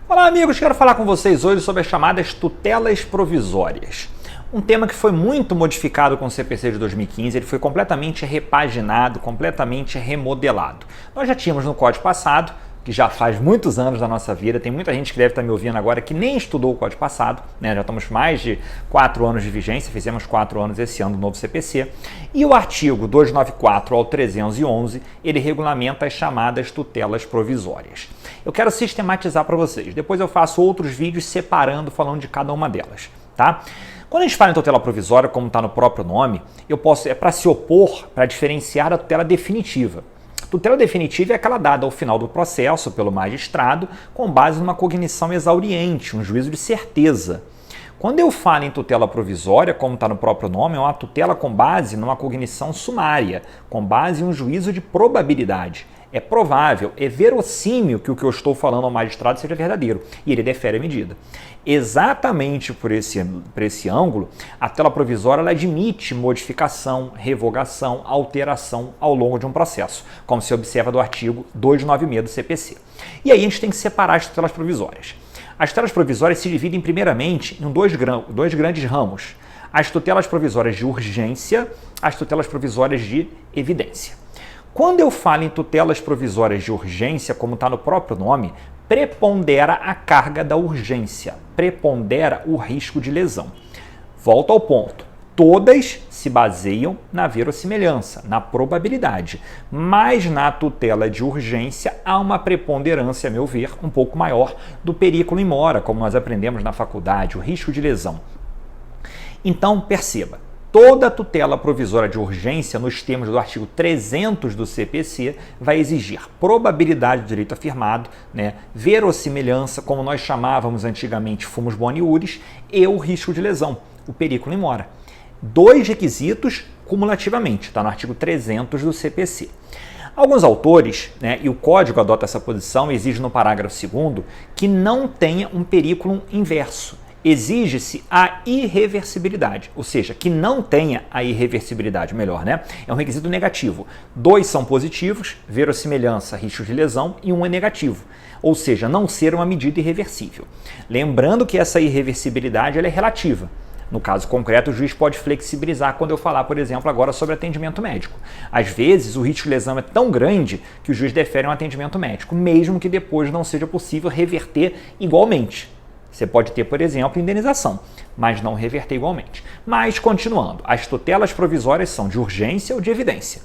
Olá amigos, quero falar com vocês hoje sobre as chamadas tutelas provisórias. Um tema que foi muito modificado com o CPC de 2015, ele foi completamente repaginado, completamente remodelado. Nós já tínhamos no Código passado, que já faz muitos anos da nossa vida, tem muita gente que deve estar me ouvindo agora que nem estudou o Código passado, né? Já estamos mais de 4 anos de vigência, fizemos 4 anos esse ano do novo CPC, e o artigo 294 ao 311, ele regulamenta as chamadas tutelas provisórias. Eu quero sistematizar para vocês, depois eu faço outros vídeos separando, falando de cada uma delas, tá? Quando a gente fala em tutela provisória, como está no próprio nome, é para se opor, para diferenciar da tutela definitiva. Tutela definitiva é aquela dada ao final do processo pelo magistrado com base numa cognição exauriente, um juízo de certeza. Quando eu falo em tutela provisória, como está no próprio nome, é uma tutela com base numa cognição sumária, com base em um juízo de probabilidade. É provável, é verossímil que o que eu estou falando ao magistrado seja verdadeiro e ele defere a medida. Exatamente por esse ângulo, a tutela provisória ela admite modificação, revogação, alteração ao longo de um processo, como se observa do artigo 296 do CPC. E aí a gente tem que separar as tutelas provisórias. As tutelas provisórias se dividem primeiramente em dois grandes ramos. As tutelas provisórias de urgência, as tutelas provisórias de evidência. Quando eu falo em tutelas provisórias de urgência, como está no próprio nome, prepondera a carga da urgência, prepondera o risco de lesão. Volto ao ponto. Todas se baseiam na verossimilhança, na probabilidade, mas na tutela de urgência há uma preponderância, a meu ver, um pouco maior do periculum in mora, como nós aprendemos na faculdade, o risco de lesão. Então, perceba, toda tutela provisória de urgência, nos termos do artigo 300 do CPC, vai exigir probabilidade do direito afirmado, verossimilhança, como nós chamávamos antigamente fumus boni iuris, e o risco de lesão, o periculum in mora. 2 requisitos cumulativamente, está no artigo 300 do CPC. Alguns autores, e o Código adota essa posição, exige no parágrafo 2º que não tenha um periculum inverso. Exige-se a irreversibilidade, ou seja, que não tenha a irreversibilidade, melhor, É um requisito negativo. 2 são positivos, verossimilhança, risco de lesão, e 1 é negativo, ou seja, não ser uma medida irreversível. Lembrando que essa irreversibilidade ela é relativa. No caso concreto, o juiz pode flexibilizar quando eu falar, por exemplo, agora sobre atendimento médico. Às vezes, o risco de lesão é tão grande que o juiz defere um atendimento médico, mesmo que depois não seja possível reverter igualmente. Você pode ter, por exemplo, indenização, mas não reverter igualmente. Mas, continuando, as tutelas provisórias são de urgência ou de evidência.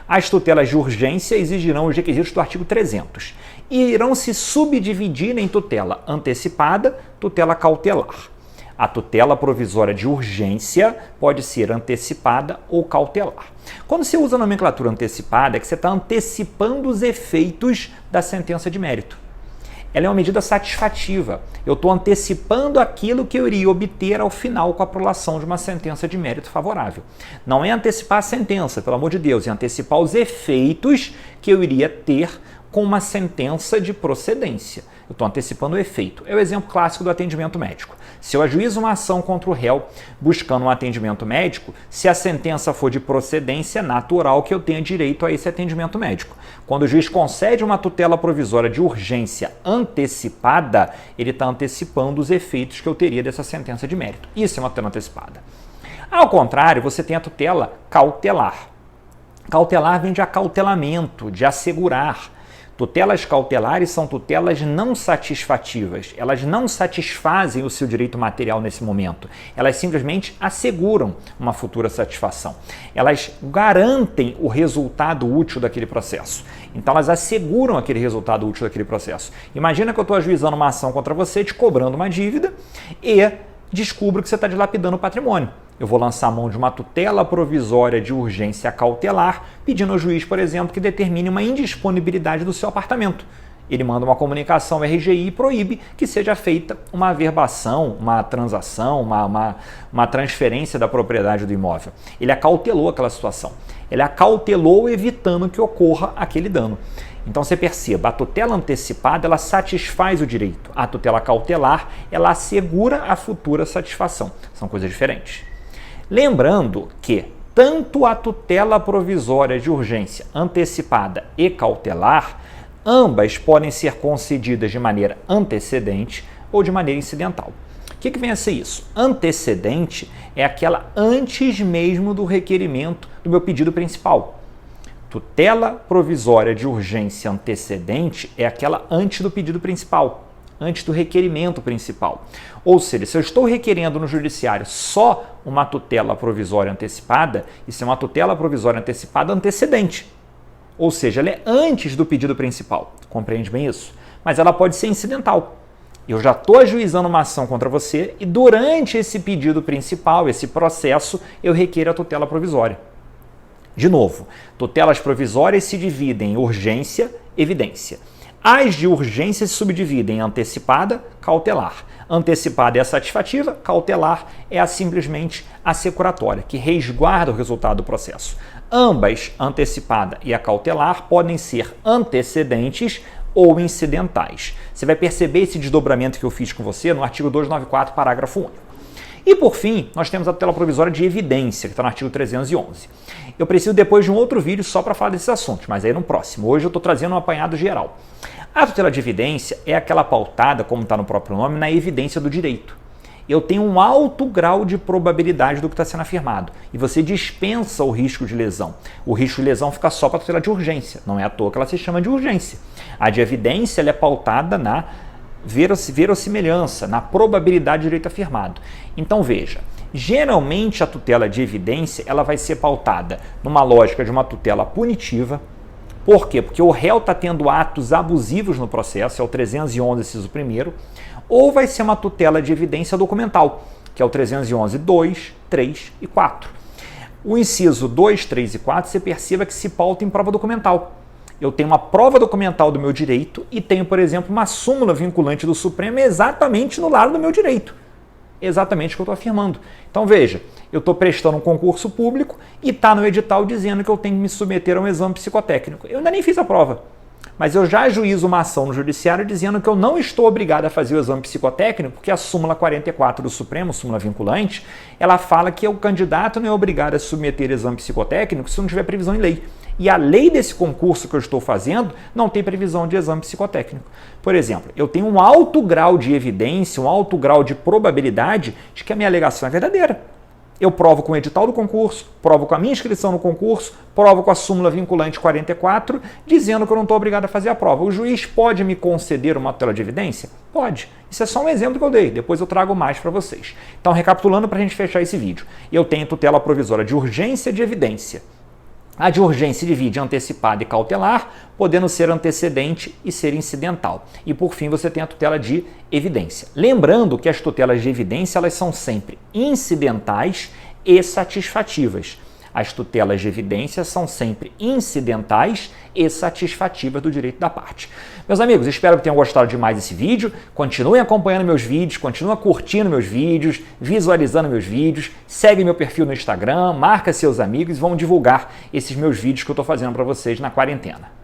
As tutelas de urgência exigirão os requisitos do artigo 300 e irão se subdividir em tutela antecipada, tutela cautelar. A tutela provisória de urgência pode ser antecipada ou cautelar. Quando você usa a nomenclatura antecipada, é que você está antecipando os efeitos da sentença de mérito. Ela é uma medida satisfativa. Eu estou antecipando aquilo que eu iria obter ao final com a prolação de uma sentença de mérito favorável. Não é antecipar a sentença, pelo amor de Deus, é antecipar os efeitos que eu iria ter com uma sentença de procedência. Eu estou antecipando o efeito. É o exemplo clássico do atendimento médico. Se eu ajuizo uma ação contra o réu buscando um atendimento médico, se a sentença for de procedência, é natural que eu tenha direito a esse atendimento médico. Quando o juiz concede uma tutela provisória de urgência antecipada, ele está antecipando os efeitos que eu teria dessa sentença de mérito. Isso é uma tutela antecipada. Ao contrário, você tem a tutela cautelar. Cautelar vem de acautelamento, de assegurar. Tutelas cautelares são tutelas não satisfativas. Elas não satisfazem o seu direito material nesse momento. Elas simplesmente asseguram uma futura satisfação. Elas garantem o resultado útil daquele processo. Então elas asseguram aquele resultado útil daquele processo. Imagina que eu estou ajuizando uma ação contra você, te cobrando uma dívida e descubro que você está dilapidando o patrimônio. Eu vou lançar a mão de uma tutela provisória de urgência cautelar, pedindo ao juiz, por exemplo, que determine uma indisponibilidade do seu apartamento. Ele manda uma comunicação ao RGI e proíbe que seja feita uma averbação, uma transação, uma transferência da propriedade do imóvel. Ele acautelou aquela situação. Ele acautelou evitando que ocorra aquele dano. Então você perceba, a tutela antecipada ela satisfaz o direito. A tutela cautelar ela assegura a futura satisfação. São coisas diferentes. Lembrando que tanto a tutela provisória de urgência antecipada e cautelar Ambas podem ser concedidas de maneira antecedente ou de maneira incidental. O que vem a ser isso? Antecedente é aquela antes mesmo do requerimento do meu pedido principal. Tutela provisória de urgência antecedente é aquela antes do pedido principal, antes do requerimento principal. Ou seja, se eu estou requerendo no judiciário só uma tutela provisória antecipada, isso é uma tutela provisória antecipada antecedente. Ou seja, ela é antes do pedido principal. Compreende bem isso? Mas ela pode ser incidental. Eu já estou ajuizando uma ação contra você e durante esse pedido principal, esse processo, eu requeiro a tutela provisória. De novo, tutelas provisórias se dividem em urgência e evidência. As de urgência se subdividem em antecipada, cautelar. Antecipada é a satisfativa, cautelar é simplesmente assecuratória, que resguarda o resultado do processo. Ambas, antecipada e a cautelar, podem ser antecedentes ou incidentais. Você vai perceber esse desdobramento que eu fiz com você no artigo 294, parágrafo único. E por fim, nós temos a tutela provisória de evidência, que está no artigo 311. Eu preciso depois de um outro vídeo só para falar desses assuntos, mas aí no próximo. Hoje eu estou trazendo um apanhado geral. A tutela de evidência é aquela pautada, como está no próprio nome, na evidência do direito. Eu tenho um alto grau de probabilidade do que está sendo afirmado e você dispensa o risco de lesão. O risco de lesão fica só para a tutela de urgência, não é à toa que ela se chama de urgência. A de evidência ela é pautada na verossimilhança, na probabilidade de direito afirmado. Então veja, geralmente a tutela de evidência ela vai ser pautada numa lógica de uma tutela punitiva. Por quê? Porque o réu está tendo atos abusivos no processo, é o 311, inciso 1º, ou vai ser uma tutela de evidência documental, que é o 311, 2, 3 e 4. O inciso 2, 3 e 4, você perceba que se pauta em prova documental. Eu tenho uma prova documental do meu direito e tenho, por exemplo, uma súmula vinculante do Supremo exatamente no lado do meu direito. Exatamente o que eu estou afirmando. Então veja, eu estou prestando um concurso público e está no edital dizendo que eu tenho que me submeter a um exame psicotécnico. Eu ainda nem fiz a prova, mas eu já ajuizo uma ação no judiciário dizendo que eu não estou obrigado a fazer o exame psicotécnico, porque a súmula 44 do Supremo, súmula vinculante, ela fala que o candidato não é obrigado a submeter exame psicotécnico se não tiver previsão em lei. E a lei desse concurso que eu estou fazendo não tem previsão de exame psicotécnico. Por exemplo, eu tenho um alto grau de evidência, um alto grau de probabilidade de que a minha alegação é verdadeira. Eu provo com o edital do concurso, provo com a minha inscrição no concurso, provo com a súmula vinculante 44, dizendo que eu não estou obrigado a fazer a prova. O juiz pode me conceder uma tutela de evidência? Pode. Isso é só um exemplo que eu dei, depois eu trago mais para vocês. Então, recapitulando para a gente fechar esse vídeo, eu tenho tutela provisória de urgência e de evidência. A de urgência se divide em antecipada e cautelar, podendo ser antecedente e ser incidental. E por fim você tem a tutela de evidência. Lembrando que as tutelas de evidência elas são sempre incidentais e satisfativas. As tutelas de evidência são sempre incidentais e satisfativas do direito da parte. Meus amigos, espero que tenham gostado demais desse vídeo. Continuem acompanhando meus vídeos, continuem curtindo meus vídeos, visualizando meus vídeos, segue meu perfil no Instagram, marca seus amigos e vão divulgar esses meus vídeos que eu estou fazendo para vocês na quarentena.